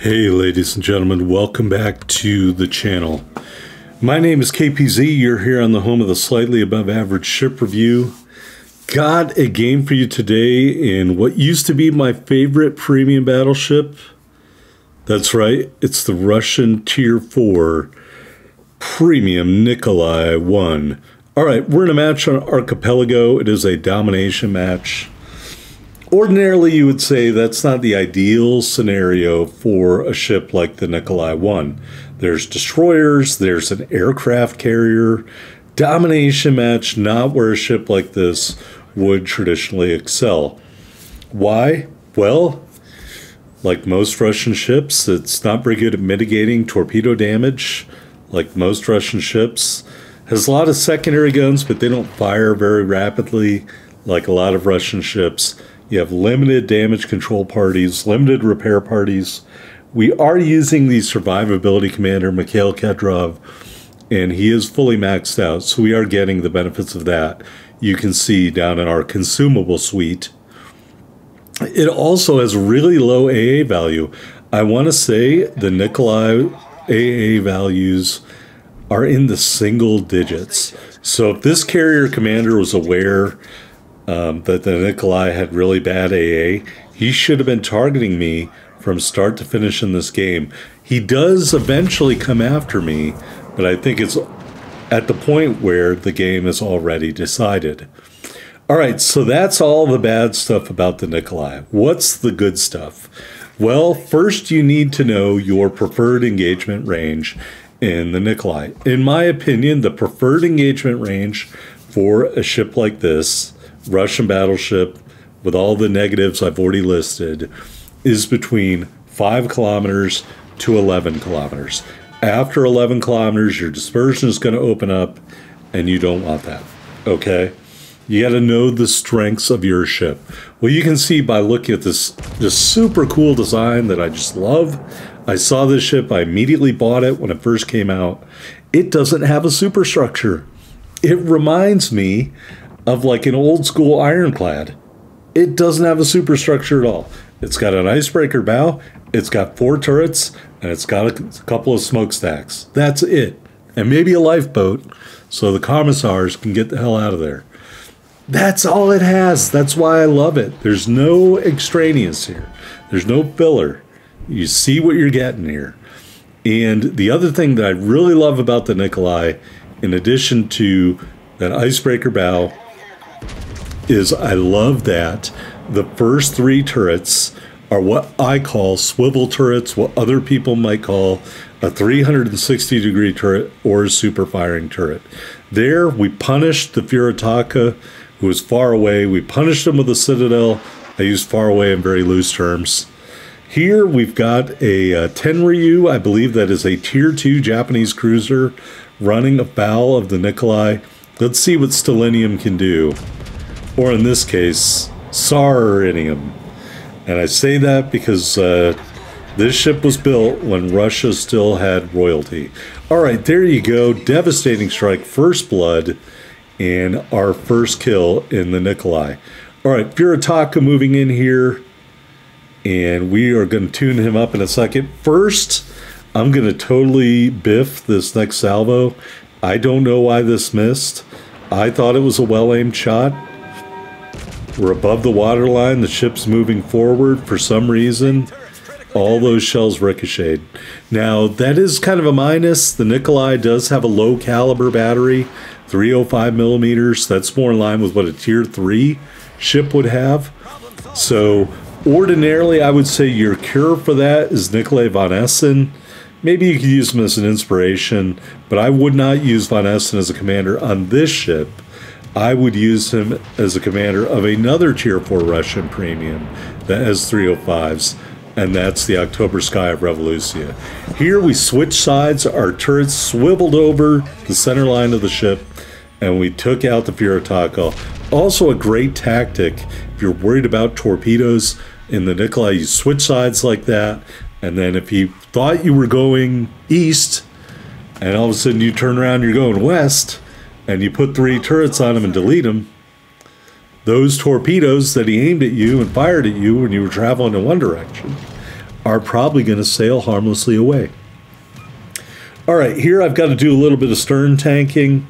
Hey ladies and gentlemen, welcome back to the channel. My name is KPZ, you're here on the home of the slightly above average ship review. Got a game for you today in what used to be my favorite premium battleship. That's right, it's the Russian Tier 4 Premium Nikolai I. Alright, we're in a match on Archipelago. It is a domination match. Ordinarily, you would say that's not the ideal scenario for a ship like the Nikolai I. There's destroyers, there's an aircraft carrier. Domination match, not where a ship like this would traditionally excel. Why? Well, like most Russian ships, it's not very good at mitigating torpedo damage. Like most Russian ships, has a lot of secondary guns, but they don't fire very rapidly like a lot of Russian ships. You have limited damage control parties, limited repair parties. We are using the survivability commander, Mikhail Kedrov, and he is fully maxed out, so we are getting the benefits of that. You can see down in our consumable suite. It also has really low AA value. I want to say the Nikolai AA values are in the single digits. So if this carrier commander was aware that the Nikolai had really bad AA, he should have been targeting me from start to finish in this game. He does eventually come after me, but I think it's at the point where the game is already decided. Alright, so that's all the bad stuff about the Nikolai. What's the good stuff? Well, first you need to know your preferred engagement range in the Nikolai. In my opinion, the preferred engagement range for a ship like this, Russian battleship, with all the negatives I've already listed, is between 5 kilometers to 11 kilometers. After 11 kilometers, your dispersion is going to open up, and you don't want that, okay? You got to know the strengths of your ship. Well, you can see by looking at this super cool design that I just love. I saw this ship, I immediately bought it when it first came out. It doesn't have a superstructure. It reminds me of like an old school ironclad. It doesn't have a superstructure at all. It's got an icebreaker bow, it's got 4 turrets, and it's got a couple of smokestacks. That's it. And maybe a lifeboat so the commissars can get the hell out of there. That's all it has. That's why I love it. There's no extraneous here. There's no filler. You see what you're getting here. And the other thing that I really love about the Nikolai, in addition to that icebreaker bow, is I love that the first 3 turrets are what I call swivel turrets, what other people might call a 360-degree turret or a super firing turret. There, we punished the Furitaka, who was far away. We punished him with a Citadel. I used far away in very loose terms. Here, we've got a Tenryu, I believe that is a Tier 2 Japanese cruiser, running afoul of the Nikolai. Let's see what Stellinium can do. Or in this case, Sarinium. And I say that because this ship was built when Russia still had royalty. Alright, there you go. Devastating strike, first blood, and our first kill in the Nikolai. Alright, Furitaka moving in here, and we are going to tune him up in a second. First, I'm going to totally biff this next salvo. I don't know why this missed. I thought it was a well-aimed shot. We're above the waterline. The ship's moving forward. For some reason, all those shells ricocheted. Now, that is kind of a minus. The Nikolai does have a low caliber battery, 305 millimeters. That's more in line with what a Tier 3 ship would have. So, ordinarily, I would say your cure for that is Nikolai von Essen. Maybe you could use him as an inspiration, but I would not use von Essen as a commander on this ship. I would use him as a commander of another Tier 4 Russian premium that has 305s, and that's the October Sky of Revolution. Here we switch sides, our turrets swiveled over the center line of the ship, and we took out the Furitaka. Also a great tactic if you're worried about torpedoes in the Nikolai. You switch sides like that, and then if you thought you were going east, and all of a sudden you turn around, you're going west, and you put 3 turrets on him and delete them, those torpedoes that he aimed at you and fired at you when you were traveling in one direction are probably going to sail harmlessly away. All right, here I've got to do a little bit of stern tanking.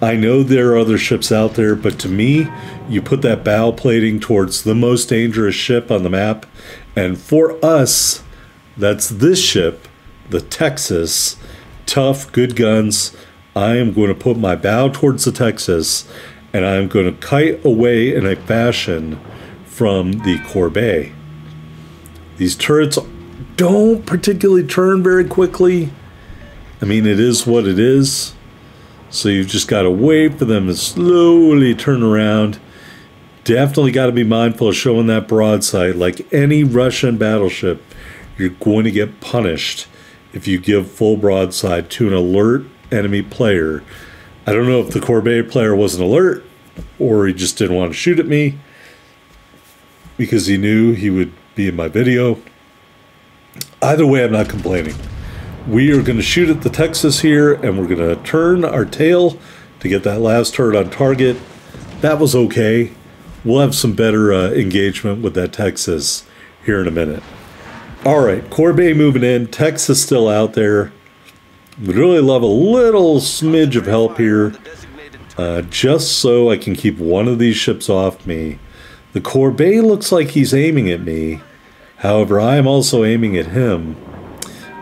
I know there are other ships out there, but to me, you put that bow plating towards the most dangerous ship on the map. And for us, that's this ship, the Texas. Tough, good guns. I am going to put my bow towards the Texas, and I'm going to kite away in a fashion from the Corbeil. These turrets don't particularly turn very quickly. I mean, it is what it is. So you've just got to wait for them to slowly turn around. Definitely got to be mindful of showing that broadside. Like any Russian battleship, you're going to get punished if you give full broadside to an alert enemy player. I don't know if the Corbeil player wasn't alert or he just didn't want to shoot at me because he knew he would be in my video. Either way, I'm not complaining. We are going to shoot at the Texas here, and we're going to turn our tail to get that last turret on target. That was okay. We'll have some better engagement with that Texas here in a minute. All right, Corbeil moving in. Texas still out there. Would really love a little smidge of help here, just so I can keep one of these ships off me. The Corbeil looks like he's aiming at me. However, I am also aiming at him.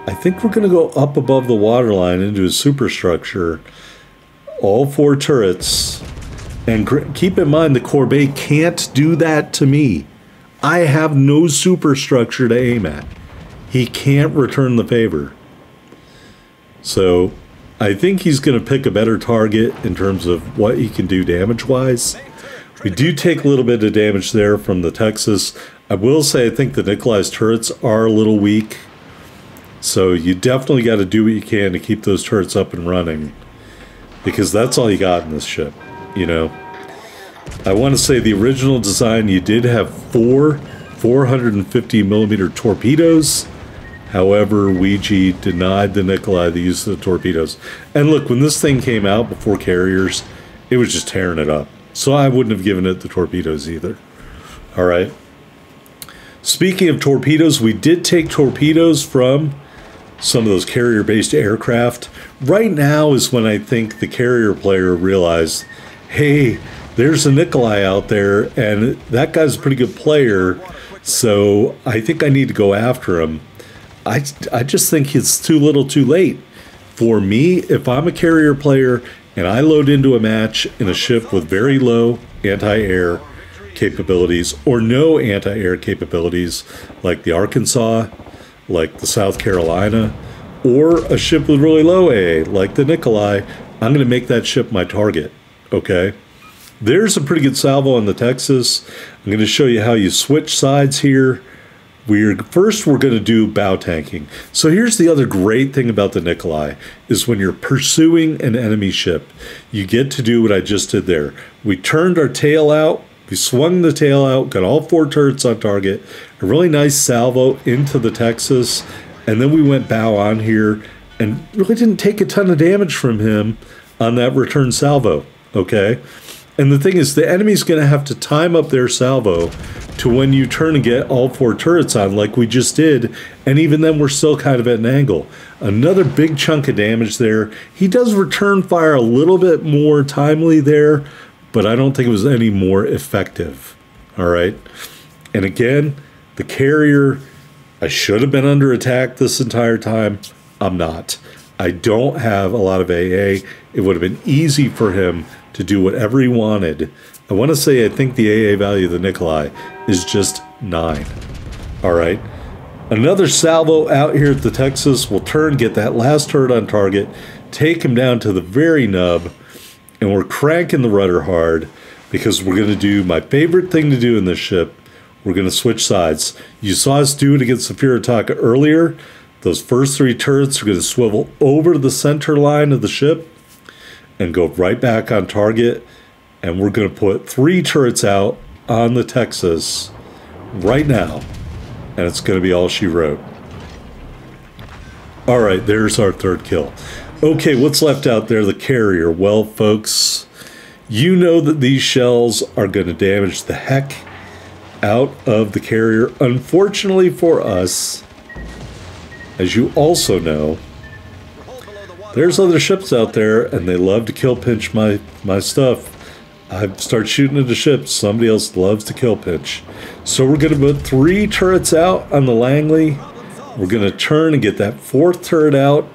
I think we're going to go up above the waterline into a superstructure. All 4 turrets. And keep in mind, the Corbeil can't do that to me. I have no superstructure to aim at. He can't return the favor. So I think he's going to pick a better target in terms of what he can do damage-wise. We do take a little bit of damage there from the Texas. I will say I think the Nikolai's turrets are a little weak. So you definitely got to do what you can to keep those turrets up and running, because that's all you got in this ship, you know. I want to say the original design, you did have 4 450mm torpedoes. However, Ouija denied the Nikolai the use of the torpedoes. And look, when this thing came out before carriers, it was just tearing it up. So I wouldn't have given it the torpedoes either. All right. Speaking of torpedoes, we did take torpedoes from some of those carrier-based aircraft. Right now is when I think the carrier player realized, hey, there's a Nikolai out there, and that guy's a pretty good player, so I think I need to go after him. I just think it's too little too late. For me, if I'm a carrier player and I load into a match in a ship with very low anti-air capabilities or no anti-air capabilities, like the Arkansas, like the South Carolina, or a ship with really low AA, like the Nikolai, I'm going to make that ship my target, okay? There's a pretty good salvo on the Texas. I'm going to show you how you switch sides here. First, we're going to do bow tanking. So here's the other great thing about the Nikolai, is when you're pursuing an enemy ship, you get to do what I just did there. We turned our tail out, we swung the tail out, got all 4 turrets on target, a really nice salvo into the Texas, and then we went bow on here and really didn't take a ton of damage from him on that return salvo, okay? And the thing is, the enemy's going to have to time up their salvo to when you turn and get all 4 turrets on like we just did, and even then we're still kind of at an angle. Another big chunk of damage there. He does return fire a little bit more timely there, but I don't think it was any more effective, all right? And again, the carrier, I should have been under attack this entire time. I'm not. I don't have a lot of AA. It would have been easy for him to do whatever he wanted. I want to say I think the AA value of the Nikolai is just 9. All right. Another salvo out here at the Texas will turn, get that last turret on target, take him down to the very nub, and we're cranking the rudder hard because we're going to do my favorite thing to do in this ship. We're going to switch sides. You saw us do it against the Imperator earlier. Those first 3 turrets are going to swivel over the center line of the ship and go right back on target. And we're going to put 3 turrets out on the Texas right now. And it's going to be all she wrote. All right, there's our 3rd kill. Okay, what's left out there? The carrier. Well, folks, you know that these shells are going to damage the heck out of the carrier. Unfortunately for us, as you also know, there's other ships out there, and they love to kill pinch my stuff. I start shooting at the ship. Somebody else loves to kill pinch. So we're going to put 3 turrets out on the Langley. We're going to turn and get that 4th turret out.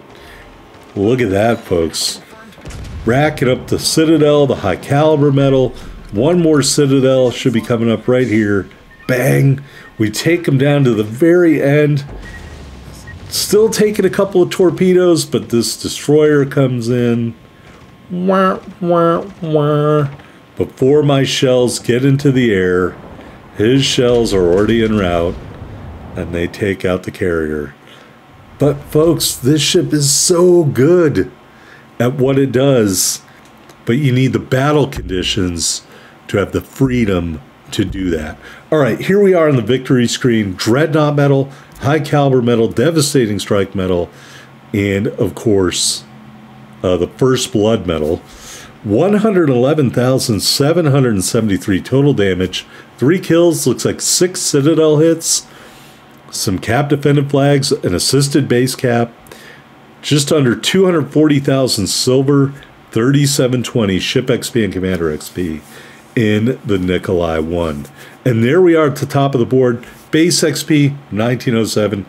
Look at that, folks. Racking up the Citadel, the high caliber metal. 1 more Citadel should be coming up right here. Bang. We take them down to the very end. Still taking a couple of torpedoes, but this destroyer comes in. Wah, wah, wah. Before my shells get into the air, his shells are already en route, and they take out the carrier. But folks, this ship is so good at what it does, but you need the battle conditions to have the freedom to do that. All right, here we are on the victory screen. Dreadnought metal, high caliber metal, devastating strike metal, and of course, the first blood metal. 111,773 total damage, 3 kills, looks like 6 Citadel hits, some cap defended flags, an assisted base cap, just under 240,000 silver, 3720 ship XP and commander XP in the Nikolai I. And there we are at the top of the board. Base XP, 1907,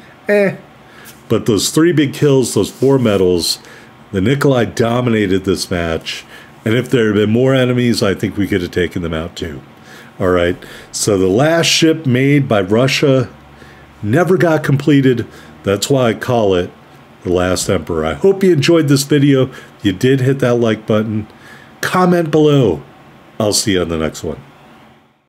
But those 3 big kills, those 4 medals, the Nikolai dominated this match. And if there had been more enemies, I think we could have taken them out too. All right, so the last ship made by Russia never got completed. That's why I call it The Last Emperor. I hope you enjoyed this video. If you did, hit that like button. Comment below. I'll see you on the next one.